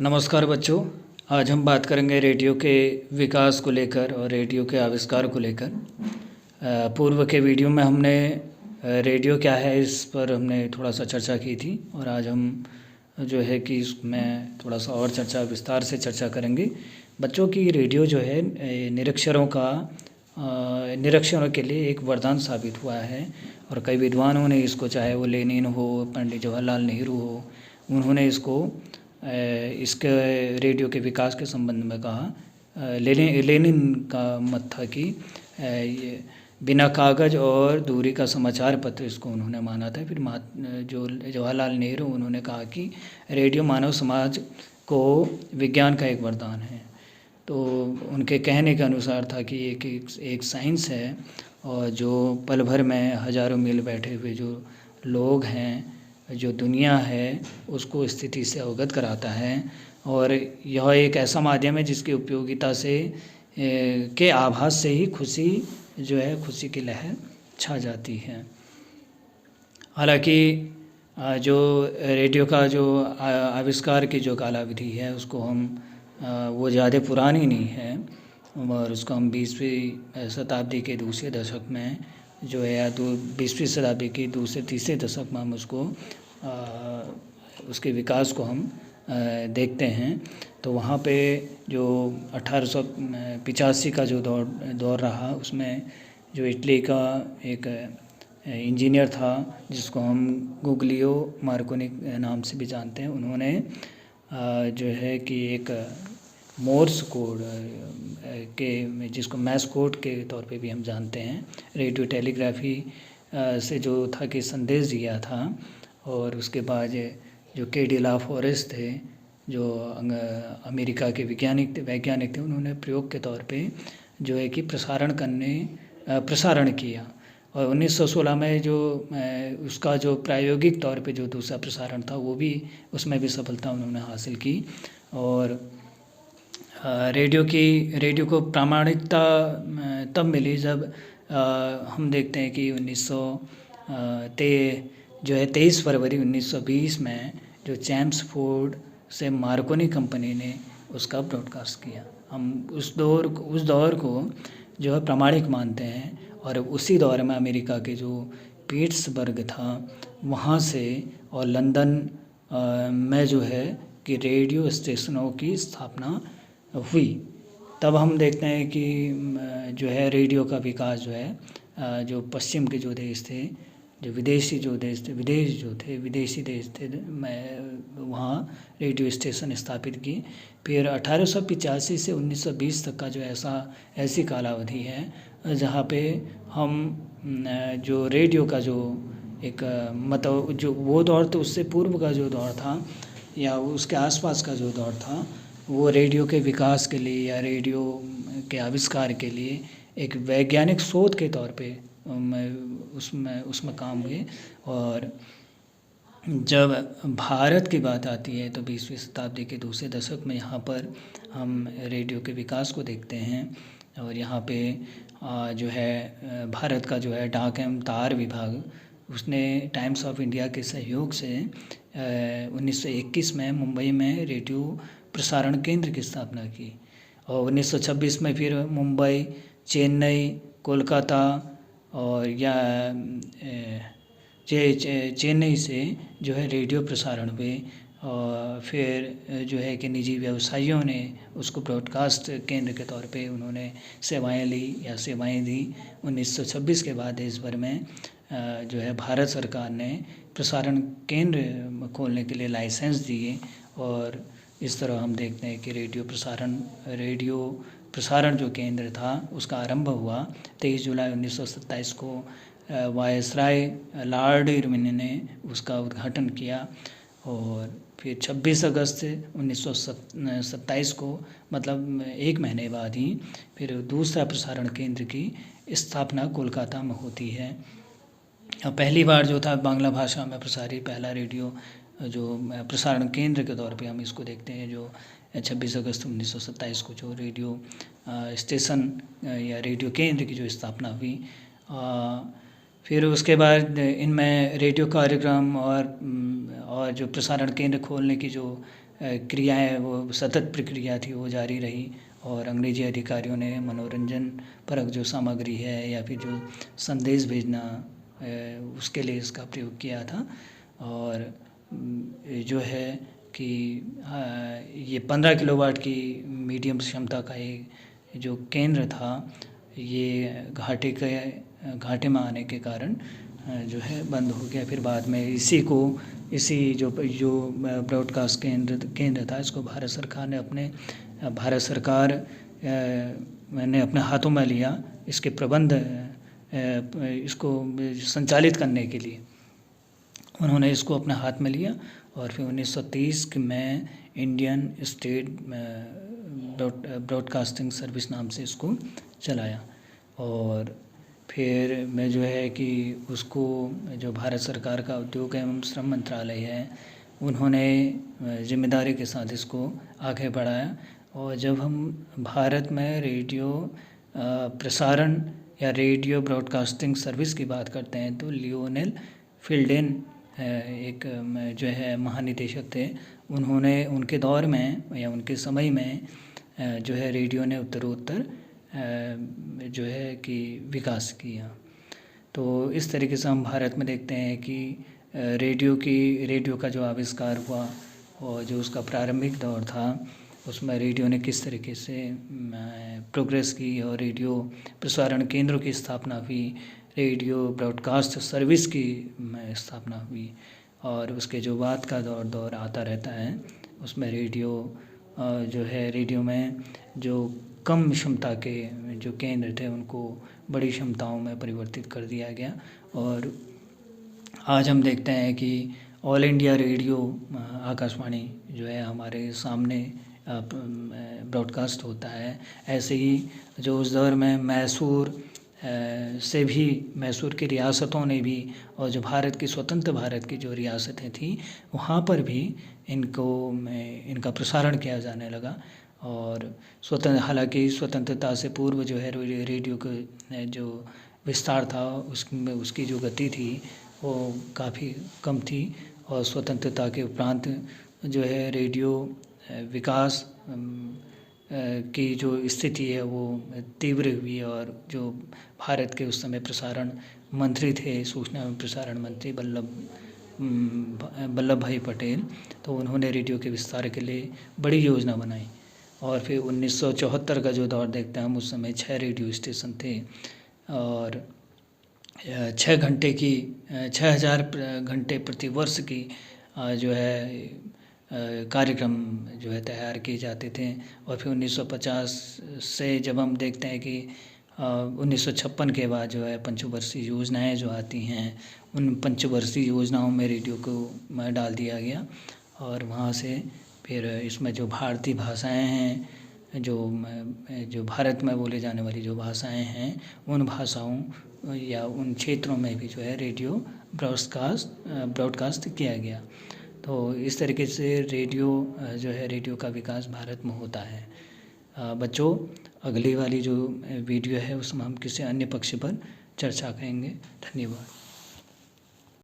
नमस्कार बच्चों। आज हम बात करेंगे रेडियो के विकास को लेकर और रेडियो के आविष्कार को लेकर। पूर्व के वीडियो में हमने रेडियो क्या है इस पर हमने थोड़ा सा चर्चा की थी और आज हम जो है कि इसमें थोड़ा सा और विस्तार से चर्चा करेंगे। बच्चों की रेडियो जो है निरक्षरों के लिए एक वरदान साबित हुआ है और कई विद्वानों ने इसको, चाहे वो लेनिन हो, पंडित जवाहरलाल नेहरू हो, उन्होंने इसके रेडियो के विकास के संबंध में कहा। लेनिन का मत था कि ये बिना कागज़ और दूरी का समाचार पत्र, इसको उन्होंने माना था। फिर जो जवाहरलाल नेहरू, उन्होंने कहा कि रेडियो मानव समाज को विज्ञान का एक वरदान है। तो उनके कहने के अनुसार था कि एक साइंस है और जो पल भर में हज़ारों मील बैठे हुए जो लोग हैं, जो दुनिया है, उसको स्थिति से अवगत कराता है। और यह एक ऐसा माध्यम है जिसकी उपयोगिता से के आभास से ही खुशी की लहर छा जाती है। हालांकि जो रेडियो का जो आविष्कार की जो कालावधि है उसको वो ज़्यादा पुरानी नहीं है और उसको हम 20वीं शताब्दी के दूसरे दशक में जो है, या 20वीं शताब्दी की दूसरे तीसरे दशक में हम उसके विकास को हम देखते हैं। तो वहाँ पे जो 1885 का जो दौर रहा, उसमें जो इटली का एक इंजीनियर था जिसको हम गुग्लियो मार्कोनी नाम से भी जानते हैं, उन्होंने जो है कि एक मोर्स कोड जिसको मैस कोड के तौर पे भी हम जानते हैं, रेडियो टेलीग्राफी से जो था कि संदेश दिया था। और उसके बाद जो के.डी. ला फॉरेस्ट थे, जो अमेरिका के वैज्ञानिक थे, उन्होंने प्रयोग के तौर पे जो है कि प्रसारण किया। और 1916 में जो उसका जो प्रायोगिक तौर पे जो दूसरा प्रसारण था, वो भी उसमें भी सफलता उन्होंने हासिल की। और रेडियो को प्रामाणिकता तब मिली जब हम देखते हैं कि 23 फरवरी 1920 में जो चैम्सफोर्ड से मार्कोनी कंपनी ने उसका ब्रॉडकास्ट किया। हम उस दौर को जो है प्रामाणिक मानते हैं। और उसी दौर में अमेरिका के जो पीट्सबर्ग था, वहाँ से और लंदन में जो है कि रेडियो स्टेशनों की स्थापना हुई। तब हम देखते हैं कि जो है रेडियो का विकास जो है, जो पश्चिम के जो देश थे, जो विदेशी देश थे, वहाँ रेडियो स्टेशन स्थापित किए। फिर 1885 से 1920 तक का जो ऐसी कालावधि है जहाँ पे हम जो रेडियो का जो एक मतलब जो वो दौर, तो उससे पूर्व का जो दौर था या उसके आसपास का जो दौर था, वो रेडियो के विकास के लिए या रेडियो के आविष्कार के लिए एक वैज्ञानिक शोध के तौर पे उसमें काम हुए। और जब भारत की बात आती है तो 20वीं शताब्दी के दूसरे दशक में यहाँ पर हम रेडियो के विकास को देखते हैं। और यहाँ पे जो है भारत का जो है डाक एवं तार विभाग, उसने टाइम्स ऑफ इंडिया के सहयोग से 1921 में मुंबई में रेडियो प्रसारण केंद्र की स्थापना की। और 1926 में फिर मुंबई, चेन्नई, कोलकाता और या चेन्नई से जो है रेडियो प्रसारण हुए। और फिर जो है कि निजी व्यवसायियों ने उसको ब्रॉडकास्ट केंद्र के तौर पे उन्होंने सेवाएं दी। 1926 के बाद देश भर में जो है भारत सरकार ने प्रसारण केंद्र खोलने के लिए लाइसेंस दिए। और इस तरह हम देखते हैं कि रेडियो प्रसारण जो केंद्र था उसका आरंभ हुआ। 23 जुलाई 1927 को वायसराय लॉर्ड इरविन ने उसका उद्घाटन किया। और फिर 26 अगस्त 1927 को, मतलब एक महीने बाद ही, फिर दूसरा प्रसारण केंद्र की स्थापना कोलकाता में होती है। पहली बार जो था बांग्ला भाषा में प्रसारित पहला रेडियो जो प्रसारण केंद्र के तौर पे हम इसको देखते हैं, जो 26 अगस्त 1927 को जो रेडियो स्टेशन या रेडियो केंद्र की जो स्थापना हुई। फिर उसके बाद इनमें रेडियो कार्यक्रम और जो प्रसारण केंद्र खोलने की जो क्रियाएँ, वो सतत प्रक्रिया थी, वो जारी रही और अंग्रेजी अधिकारियों ने मनोरंजन परक जो सामग्री है या फिर जो संदेश भेजना उसके लिए इसका प्रयोग किया था। और जो है कि ये 15 किलोवाट की मीडियम क्षमता का एक जो केंद्र था, ये घाटे में आने के कारण जो है बंद हो गया। फिर बाद में इसी जो ब्रॉडकास्ट केंद्र था, इसको भारत सरकार ने अपने हाथों में लिया, इसके प्रबंध इसको संचालित करने के लिए उन्होंने इसको अपने हाथ में लिया। और फिर 1930 में इंडियन स्टेट ब्रॉडकास्टिंग सर्विस नाम से इसको चलाया। और फिर में जो है कि उसको जो भारत सरकार का उद्योग एवं श्रम मंत्रालय है, उन्होंने जिम्मेदारी के साथ इसको आगे बढ़ाया। और जब हम भारत में रेडियो प्रसारण या रेडियो ब्रॉडकास्टिंग सर्विस की बात करते हैं तो लियोनेल फिल्डेन एक जो है महानिदेशक थे, उन्होंने उनके दौर में या उनके समय में जो है रेडियो ने उत्तरोत्तर जो है कि विकास किया। तो इस तरीके से हम भारत में देखते हैं कि रेडियो का जो आविष्कार हुआ और जो उसका प्रारंभिक दौर था, उसमें रेडियो ने किस तरीके से प्रोग्रेस की और रेडियो प्रसारण केंद्रों की स्थापना हुई, रेडियो ब्रॉडकास्ट सर्विस की स्थापना हुई। और उसके जो बाद का दौर आता रहता है, उसमें रेडियो में जो कम क्षमता के जो केंद्र थे, उनको बड़ी क्षमताओं में परिवर्तित कर दिया गया। और आज हम देखते हैं कि ऑल इंडिया रेडियो आकाशवाणी जो है हमारे सामने ब्रॉडकास्ट होता है। ऐसे ही जो उस दौर में मैसूर की रियासतों ने भी, और जो स्वतंत्र भारत की जो रियासतें थीं, वहाँ पर भी इनका प्रसारण किया जाने लगा। और हालांकि स्वतंत्रता से पूर्व जो है रेडियो का जो विस्तार था, उसकी जो गति थी वो काफ़ी कम थी। और स्वतंत्रता के उपरांत जो है रेडियो विकास की जो स्थिति है वो तीव्र हुई। और जो भारत के उस समय प्रसारण मंत्री थे, सूचना एवं प्रसारण मंत्री वल्लभ भाई पटेल, तो उन्होंने रेडियो के विस्तार के लिए बड़ी योजना बनाई। और फिर 1974 का जो दौर देखते हैं हम, उस समय 6 रेडियो स्टेशन थे और 6,000 घंटे प्रति वर्ष की जो है कार्यक्रम जो है तैयार किए जाते थे। और फिर 1950 से जब हम देखते हैं कि 1956 के बाद जो है पंचवर्षीय योजनाएं जो आती हैं, उन पंचवर्षीय योजनाओं में रेडियो को डाल दिया गया। और वहाँ से फिर इसमें जो भारतीय भाषाएं हैं, जो भारत में बोले जाने वाली जो भाषाएं हैं, उन भाषाओं या उन क्षेत्रों में भी जो है रेडियो ब्रॉडकास्ट किया गया। तो इस तरीके से रेडियो का विकास भारत में होता है। बच्चों, अगली वाली जो वीडियो है उसमें हम किसी अन्य पक्ष पर चर्चा करेंगे। धन्यवाद।